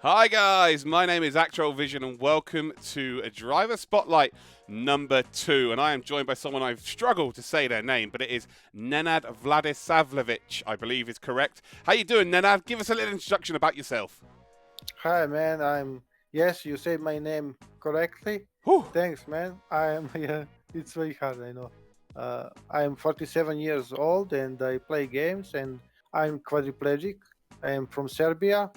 Hi guys, my name is Actual Vision and welcome to a Driver Spotlight number 2. And I am joined by someone I've struggled to say their name, but it is Nenad Vladisavljevic, I believe is correct. How you doing, Nenad? Give us a little introduction about yourself. Hi, man. Yes, you said my name correctly. Whew. Thanks, man. Yeah, it's very hard, I know. I am 47 years old and I play games and I'm quadriplegic. I am from Serbia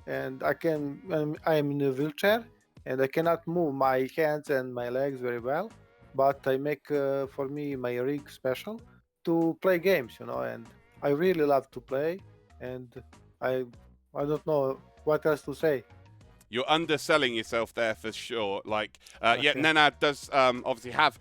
and I am in a wheelchair and I cannot move my hands and my legs very well. But I make for me my rig special to play games, and I really love to play and I I don't know what else to say. You're underselling yourself there for sure. Yeah, Okay. Nenad does obviously have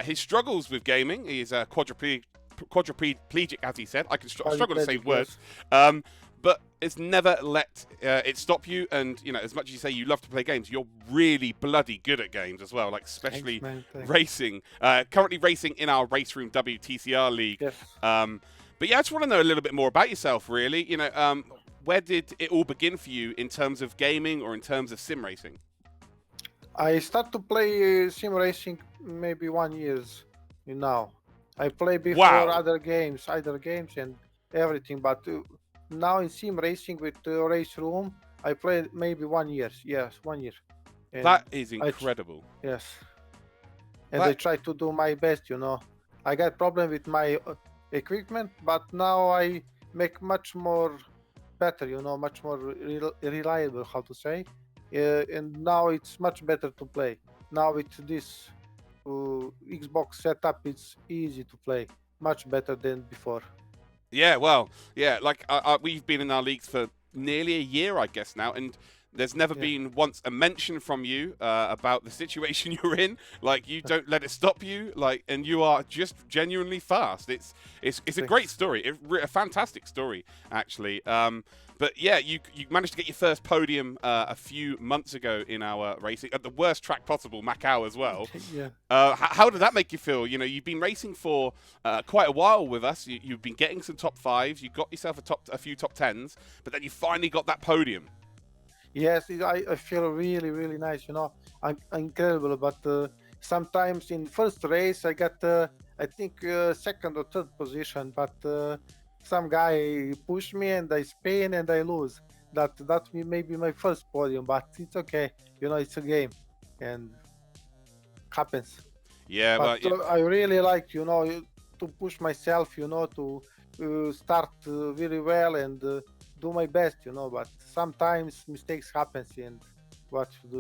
his struggles with gaming. He's a quadriplegic, as he said. I can struggle to say Quadriplegic, words. yes. Um, but it's never let it stop you. And, as much as you say you love to play games, you're really bloody good at games as well, like Thanks, especially man. Thanks. racing. Currently racing in our Race Room WTCR League. Yes. But yeah, I just want to know a little bit more about yourself, really. Where did it all begin for you in terms of gaming or in terms of sim racing? I start to play sim racing maybe 1 years now. I play before Wow. other games and everything, but now in sim racing with race room, I play maybe 1 year. Yes, 1 year, and That is I incredible. yes, and I That try to do my best. I got problem with my equipment, but now I make much more better. Much more reliable. How to say? And now it's much better to play. Now with this Xbox setup, it's easy to play, much better than before. Yeah, well, yeah, we've been in our leagues for nearly a year, I guess now, and there's never Yeah, been once a mention from you about the situation you're in. Like you don't let it stop you. And you are just genuinely fast. It's a great thanks. story. A fantastic story, actually. But yeah, you managed to get your first podium a few months ago in our racing at the worst track possible, Macau as well. Yeah. How did that make you feel? You've been racing for quite a while with us. You've been getting some top fives. You got yourself a few top tens, but then you finally got that podium. Yes, I feel really, really nice. Incredible. But sometimes in first race, I got, I think, second or third position. But some guy pushed me and I spin and I lose. That may be my first podium, but it's okay. It's a game and happens. Yeah, But well, yeah, I really like, to push myself, to start very well and do my best, But sometimes mistakes happens and what to do.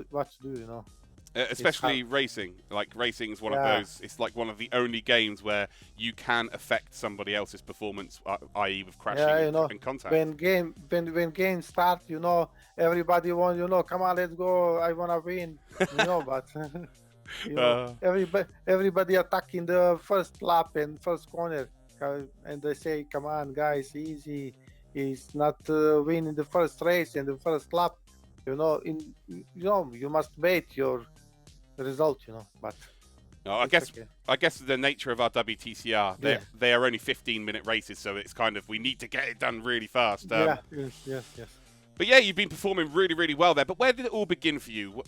It's hard. especially racing. Like racing is one of Yeah, those. It's like one of the only games where you can affect somebody else's performance, i.e., with crashing yeah, and contact. when game start, everybody want, come on, let's go. I wanna win, But Uh, everybody attacking the first lap and first corner, and they say, "Come on, guys, easy. He's not winning the first race and the first lap. You must wait your result. But no, it's okay. I guess the nature of our WTCR, Yeah, they are only 15-minute races, so it's kind of we need to get it done really fast. yeah, yes, yes, yes. But yeah, you've been performing really, really well there. But where did it all begin for you?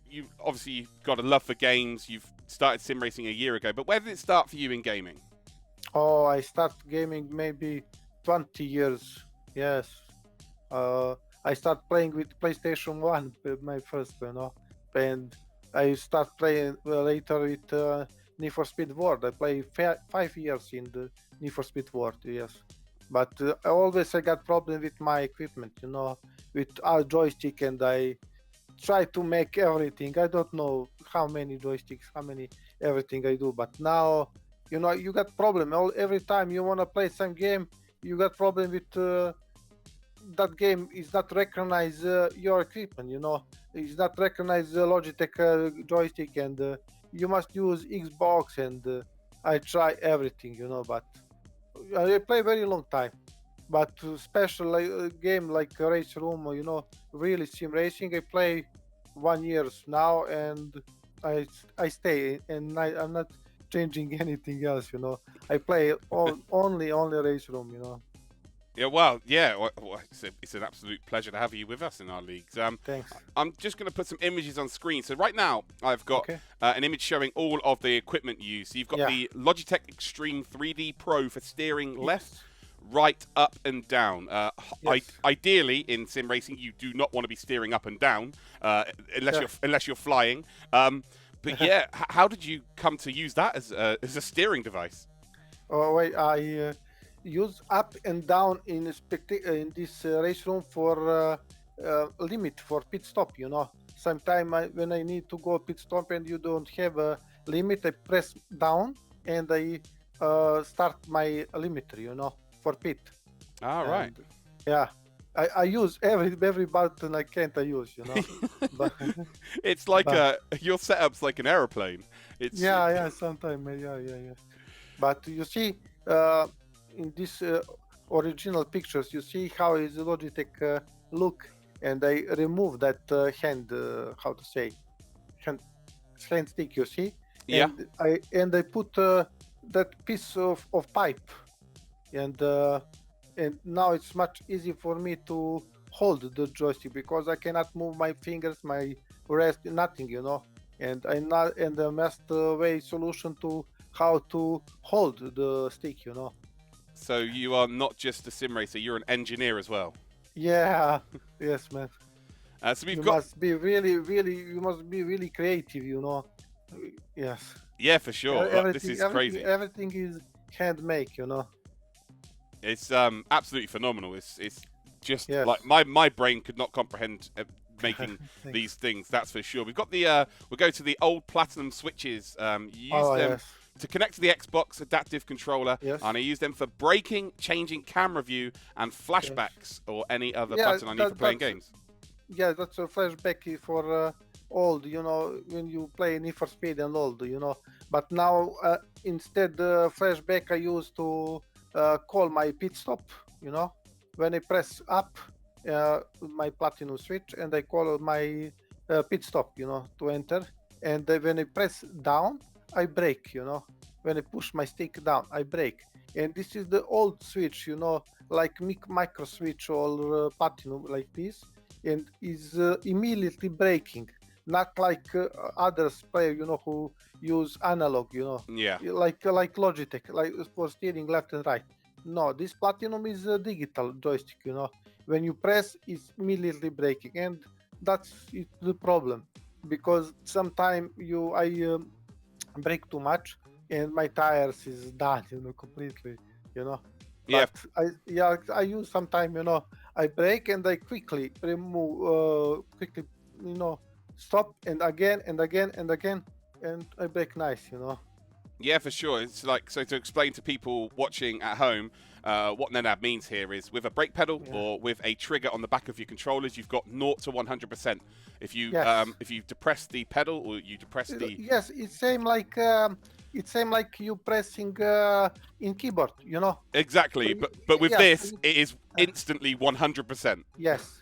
You obviously got a love for games. You've started sim racing a year ago. But where did it start for you in gaming? Oh, I start gaming maybe 20 years. Yes. Uh, I start playing with PlayStation One, my first, and I start playing later with Need for Speed World. I play 5 years in the Need for Speed World, yes. But I got problem with my equipment, with our joystick, and I try to make everything. I don't know how many joysticks, how many everything I do, but now, you got problem. Every time you wanna play some game, you got problem with. That game is not recognize your equipment. It's not recognize the Logitech joystick, and you must use Xbox. And I try everything, but I play very long time. But special game like Race Room, really sim racing, I play 1 years now, and I stay, and I'm not changing anything else. I play only Race Room. Yeah, well, yeah, it's an absolute pleasure to have you with us in our leagues. Thanks. I'm just going to put some images on screen. So right now, I've got Okay. an image showing all of the equipment used. So you've got Yeah. the Logitech Extreme 3D Pro for steering left, Yes. right, up, and down. Yes. Ideally, in sim racing, you do not want to be steering up and down Yeah. unless you're flying. But yeah, how did you come to use that as a steering device? Oh wait, I use up and down in in this race room for limit for pit stop. Sometime when I need to go pit stop and you don't have a limit, I press down and I start my limiter. For pit. All right. And yeah, I use every button I can to use. But It's like but your setup's like an aeroplane. It's yeah, sometimes yeah. But you see, in this original pictures, you see how is the Logitech look, and I remove that hand, how to say, hand, hand stick. You see, yeah. and I put that piece of pipe, and now it's much easier for me to hold the joystick because I cannot move my fingers, my wrist, nothing. And I not and the master way solution to how to hold the stick. So you are not just a sim racer; you're an engineer as well. Yeah, yes, man. So we've You got must be you must be really creative. Yes. yeah, for sure. This Everything, is crazy. everything is handmade. It's absolutely phenomenal. It's just Yes. like my brain could not comprehend making Thanks. these things. That's for sure. We've got the we'll go to the old platinum switches. You use Oh them yes, to connect to the Xbox adaptive controller, yes. and I use them for braking, changing camera view, and Yes. flashbacks or any other Yeah, button I need for playing games. yeah, that's a flashback for old, when you play Need for Speed and old. But now instead flashback I use to call my pit stop. When I press up my platinum switch and I call my pit stop, to enter. And when I press down, I brake. When I push my stick down, I brake. And this is the old switch, like micro switch or platinum like this, and is immediately braking, not like others player, who use analog, Yeah. like Logitech, like for steering left and right. No, this platinum is a digital joystick. When you press, it's immediately braking, and that's the problem, because sometimes I brake too much, and my tires is done, completely, you know. Yeah. But I use sometime, I brake and I quickly remove, quickly, stop and again and again and again, and I brake nice. Yeah, for sure. It's like, so to explain to people watching at home, what Nenad means here is with a brake pedal Yeah. or with a trigger on the back of your controllers, you've got 0 to 100%. If you Yes. if you depress the pedal or you depress the Yes, it's same like you pressing in keyboard, exactly, So, but with yes, this, it is instantly 100%. yes.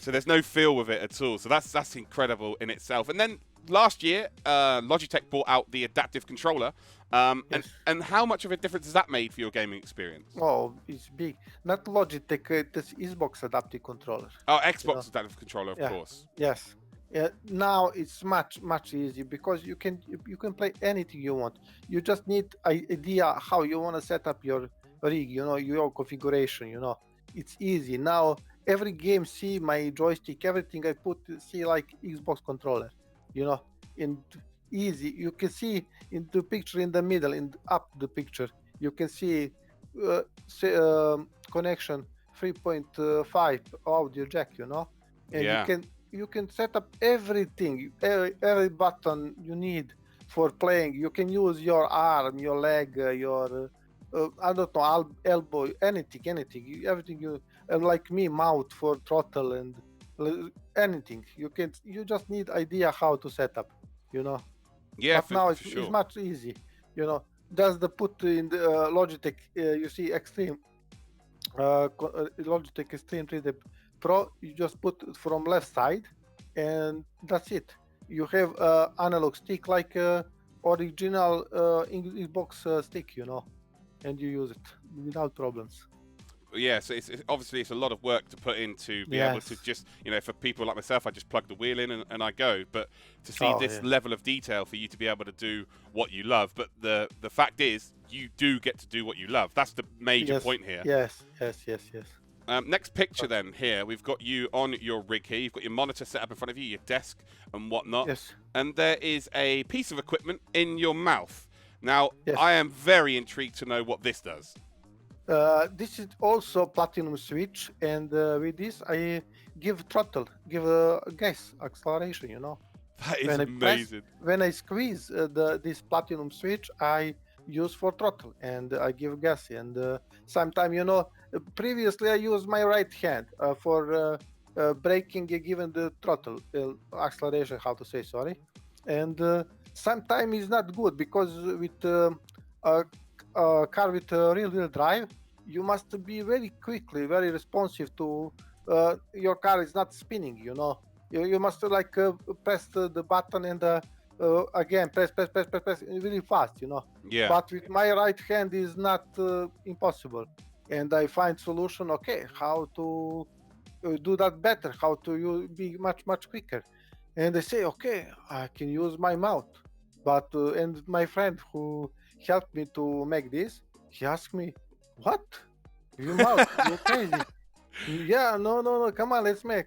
So there's no feel with it at all. So that's incredible in itself. And then last year, Logitech brought out the adaptive controller. Yes. And how much of a difference has that made for your gaming experience? Oh, it's big. Not Logitech, this Xbox adaptive controller. Oh, Xbox know. adaptive controller, of Yeah. course. Yes. Now it's much easier because you can play anything you want. You just need idea how you want to set up your rig, your configuration. It's easy now. Every game see my joystick, everything I put see like Xbox controller, and easy. You can see in the picture in the middle, in up the picture, you can see connection 3.5 audio jack, and Yeah. you can set up everything, every button you need for playing. You can use your arm, your leg, your I don't know, elbow, anything, everything like me, mouth for throttle and anything. You just need idea how to set up, Yeah, But now for sure. it's much easy, Just the put in the Logitech, you see Extreme, Logitech Extreme 3D Pro, you just put it from left side, and that's it. You have analog stick like original Xbox stick, and you use it without problems. Yeah, so obviously it's a lot of work to put in to be able to Yes. just, for people like myself, I just plug the wheel in and I go. But to see Oh, this yeah. level of detail for you to be able to do what you love, but the fact is, you do get to do what you love. That's the major Yes. point here. Yes. Yes. Yes. Yes. Next picture then here, we've got you on your rig here. You've got your monitor set up in front of you, your desk and whatnot. Yes. And there is a piece of equipment in your mouth. Now, Yes. I am very intrigued to know what this does. This is also platinum switch, and with this I give throttle, give gas acceleration. That is When I press, amazing. when I squeeze this platinum switch, I use for throttle and I give gas. And sometimes, previously I use my right hand for braking, given the throttle acceleration. How to say sorry? And sometimes it's not good because with a, a car with rear-wheel drive, you must be very quickly, very responsive to your car is not spinning. You must press the button and again press really fast. Yeah. But with my right hand is not impossible, and I find solution. Okay, how to do that better? How to be much quicker? And I say, okay, I can use my mouth. But and my friend who helped me to make this, he asked me, "What? Your mouth? You're crazy." Yeah, no, come on, let's make.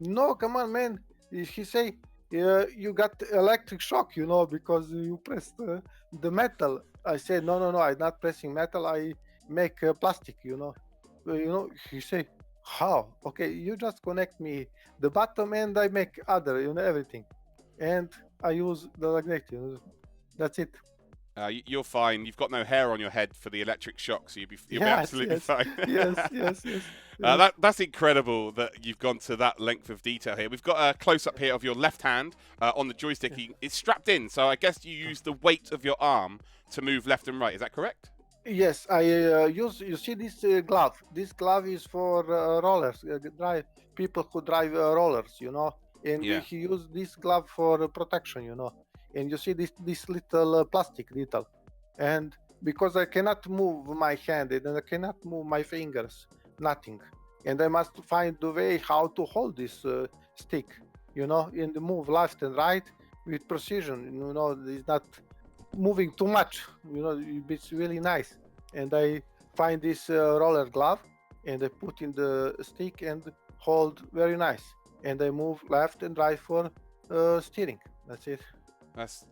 No, come on, man. He say, you got electric shock, because you pressed the metal. I said, no, I'm not pressing metal. I make plastic. He say, how? Okay, you just connect me the bottom and I make other, everything, and I use the like that. That's it. You're fine. You've got no hair on your head for the electric shock, so you'll be Yes, absolutely yes, fine. yes. That's incredible that you've gone to that length of detail here. We've got a close-up here of your left hand on the joystick. It's strapped in, so I guess you use the weight of your arm to move left and right. Is that correct? Yes, I use. You see this glove. This glove is for rollers. Drive people who drive rollers. And Yeah. he use this glove for protection. And you see this little plastic detail. And because I cannot move my hand and I cannot move my fingers, nothing. And I must find the way how to hold this stick. And move left and right with precision. It's not moving too much. It's really nice. And I find this roller glove and I put in the stick and hold very nice. And I move left and right for steering. That's it. That's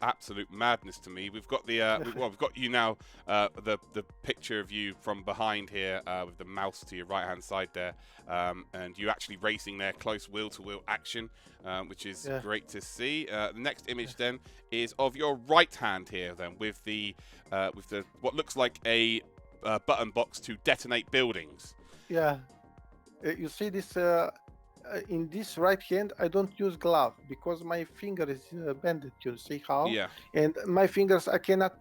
absolute madness to me. We've got the we've got you now. The picture of you from behind here with the mouse to your right hand side there, and you actually racing there, close wheel to wheel action, which is great to see. The next image then is of your right hand here, then with the what looks like a button box to detonate buildings. Yeah, you see this. In this right hand, I don't use glove because my finger is bended. You see how? Yeah. And my fingers, I cannot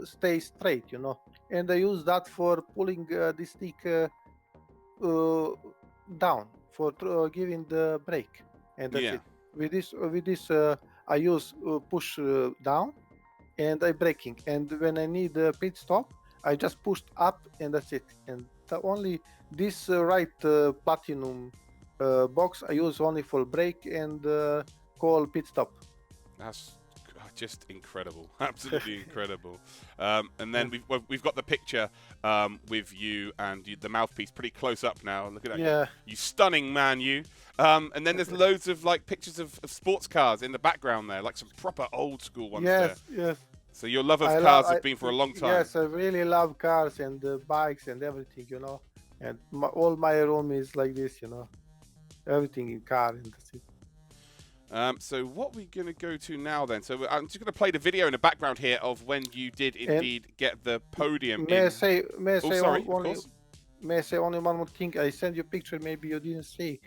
stay straight. And I use that for pulling the stick down for giving the brake. And that's it. With this, I use push down, and I braking. And when I need a pit stop, I just pushed up, and that's it. And only this right platinum box I use only for brake and call pit stop. That's just incredible, absolutely incredible. And then we've got the picture with you and the mouthpiece pretty close up now. Look at that, you stunning man, you. And then there's loads of pictures of sports cars in the background there, like some proper old school ones there. Yes. So your love of cars has been for a long time. Yes, I really love cars and bikes and everything, And all my room is like this, Everything in car, and that's it. So what we're going to go to now then? So I'm just going to play the video in the background here of when you did indeed get the podium. May I say only one more thing? I sent you a picture. Maybe you didn't see.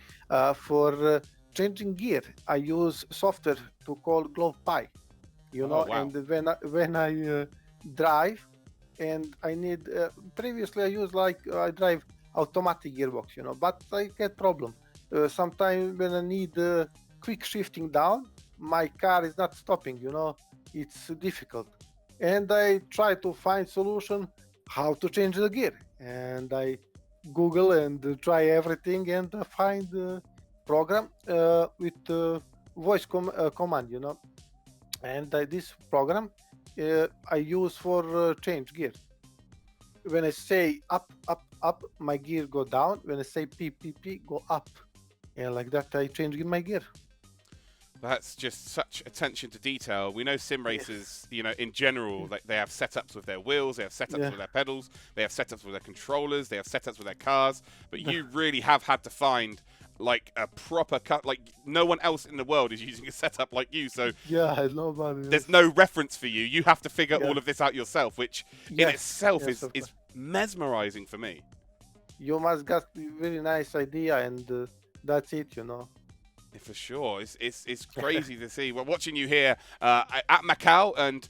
For changing gear, I use software to call Glove Pie. Wow. And when I drive, and I need previously I use I drive automatic gearbox, but I get problem. Sometimes when I need quick shifting down, my car is not stopping, it's difficult. And I try to find solution how to change the gear. And I Google and try everything and find program with voice command, and this program I use for change gear. When I say up, up, up, my gear go down. When I say P, P, P, go up. And like that, I change my gear. That's just such attention to detail. We know sim Yes. racers, in general, like they have setups with their wheels, they have setups Yeah. with their pedals, they have setups with their controllers, they have setups with their cars. But you really have had to find like a proper cut. Like no one else in the world is using a setup like you. So Yeah, nobody. there's no reference for you. You have to figure Yeah. all of this out yourself, which in Yes. itself Yes, is mesmerizing for me. you must get very nice idea, and that's it. For sure, it's crazy to see. We're watching you here at Macau, and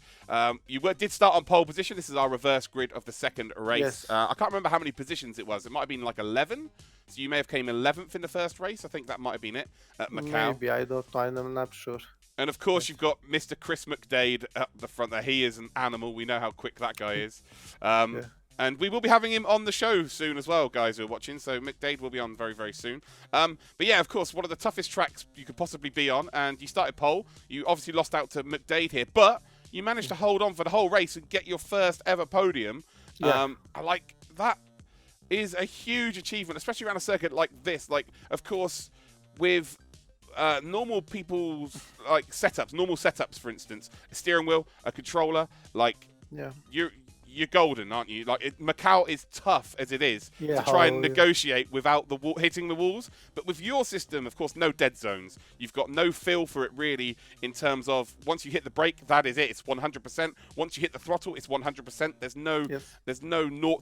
did start on pole position. This is our reverse grid of the second race. Yes. I can't remember how many positions it was. It might have been like 11. So you may have came 11th in the first race. I think that might have been it at Macau. Maybe, I don't know. I'm not sure. And of course, you've got Mr. Chris McDade up the front there. He is an animal. We know how quick that guy is. Yeah. And we will be having him on the show soon as well, guys who are watching. So McDade will be on very, very soon. But yeah, of course, one of the toughest tracks you could possibly be on. And you started pole. You obviously lost out to McDade here. But you managed to hold on for the whole race and get your first ever podium. Yeah. I like that is a huge achievement, especially around a circuit like this. Like, of course, with normal people's normal setups, for instance, a steering wheel, a controller, like Yeah. you're golden, aren't you? Like Macau is tough as it is Yeah, to try and yeah. negotiate without hitting the walls. But with your system, of course, no dead zones. You've got no feel for it really in terms of once you hit the brake, that is it. It's 100%. Once you hit the throttle, it's 100%. There's no 0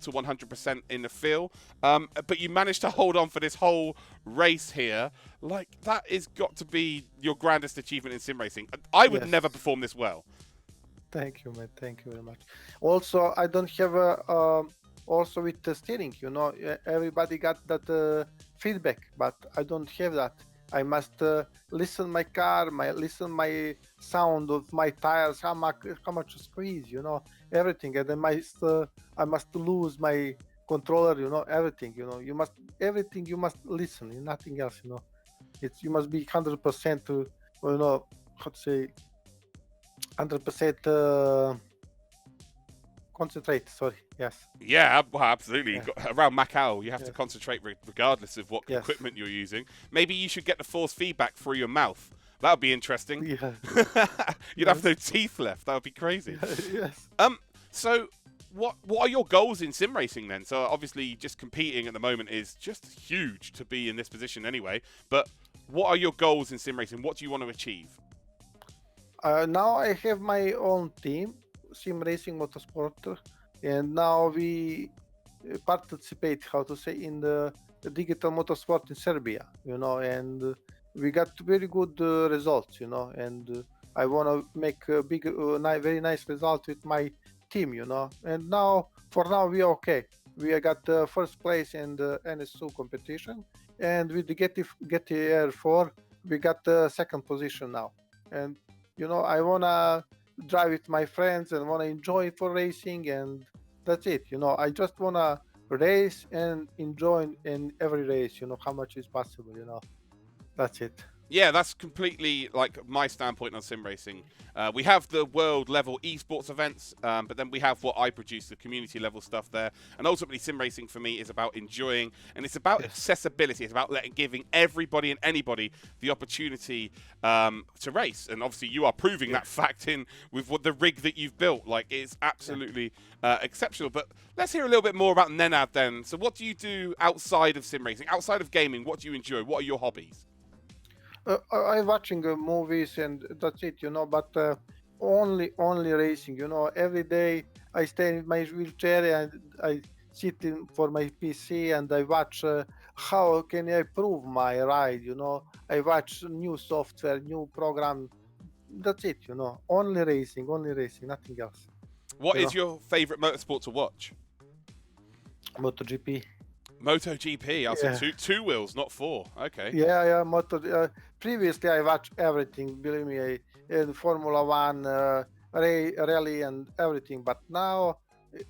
to 100% in the feel. But you managed to hold on for this whole race here. Like that is got to be your grandest achievement in sim racing. I would Yes. never perform this well. Thank you, man. Thank you very much. Also, I don't have also with the steering. Everybody got that feedback, but I don't have that. I must listen my car, listen my sound of my tires, how much squeeze, everything, and I must lose my controller, everything, everything you must listen, nothing else, you must be 100% to, how to say, 100% concentrate. Sorry. Yes. Yeah, well, absolutely. Yeah. Around Macau, you have to concentrate regardless of what Yes. equipment you're using. Maybe you should get the force feedback through your mouth. That would be interesting. Yeah. You'd have no teeth left. That would be crazy. Yes. So what are your goals in sim racing then? So obviously just competing at the moment is just huge to be in this position anyway. But what are your goals in sim racing? What do you want to achieve? Now I have my own team, Sim Racing Motorsport, and now we participate, how to say, in the digital motorsport in Serbia, and we got very good results, and I want to make a big, very nice result with my team, and for now, we are okay. We got first place in the NS2 competition, and with the GTR 4, we got the second position now, and I want to drive with my friends and want to enjoy for racing, and that's it. I just want to race and enjoy in every race, how much is possible, That's it. Yeah, that's completely like my standpoint on sim racing. We have the world level esports events, but then we have what I produce, the community level stuff there. And ultimately, sim racing for me is about enjoying, and it's about accessibility. It's about giving everybody and anybody the opportunity to race. And obviously, you are proving that fact with the rig that you've built. Like, it's absolutely exceptional. But let's hear a little bit more about Nenad then. So, what do you do outside of sim racing, outside of gaming? What do you enjoy? What are your hobbies? I'm watching movies and that's it, but only racing, every day I stay in my wheelchair and I sit in for my PC and I watch how can I improve my ride, I watch new software, new program. That's it, only racing, nothing else. What is your favorite motorsport to watch? MotoGP. MotoGP. I said two wheels, not four. Okay. Yeah. Previously, I watched everything. Believe me, in Formula One, rally, and everything. But now,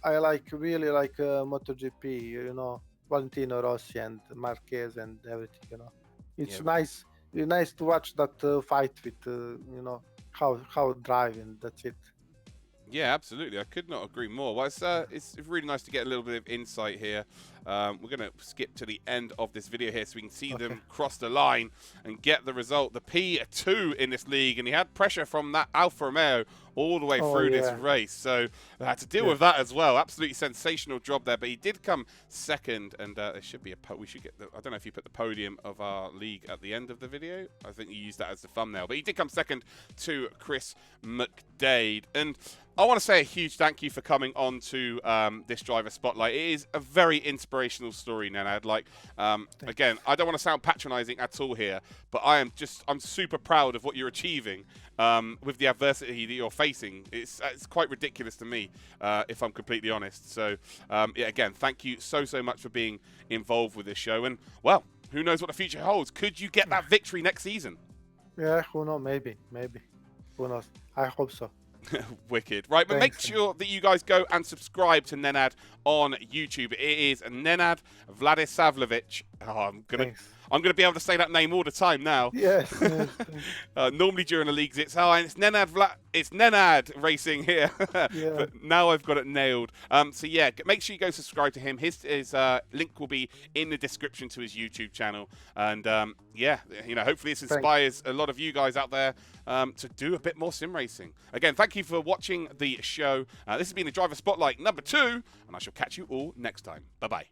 I really like MotoGP. Valentino Rossi and Marquez and everything. It's Yeah. nice. It's nice to watch that fight with how drive, and that's it. Yeah, absolutely. I could not agree more. Well, it's really nice to get a little bit of insight here. We're going to skip to the end of this video here so we can see Okay. them cross the line and get the result. The P2 in this league, and he had pressure from that Alfa Romeo all the way through this race. So I had to deal with that as well. Absolutely sensational job there. But he did come second, and there should be we should get I don't know if you put the podium of our league at the end of the video. I think you used that as the thumbnail. But he did come second to Chris McDade. And I want to say a huge thank you for coming on to this driver spotlight. It is a very inspirational story, Nenad. Like, again, I don't want to sound patronizing at all here, but I'm super proud of what you're achieving with the adversity that you're facing. It's quite ridiculous to me, if I'm completely honest. So, yeah, again, thank you so much for being involved with this show. And, well, who knows what the future holds? Could you get that victory next season? Yeah, who knows? Maybe. Who knows? I hope so. Wicked. Right, but make sure that you guys go and subscribe to Nenad on YouTube. It is Nenad Vladisavljevic. Oh, I'm gonna be able to say that name all the time now. Yes. Normally during the leagues, it's it's Nenad racing here. Yeah. But now I've got it nailed. So yeah, make sure you go subscribe to him. His link will be in the description to his YouTube channel. And yeah, hopefully this inspires a lot of you guys out there to do a bit more sim racing. Again, thank you for watching the show. This has been the Driver Spotlight number 2, and I shall catch you all next time. Bye bye.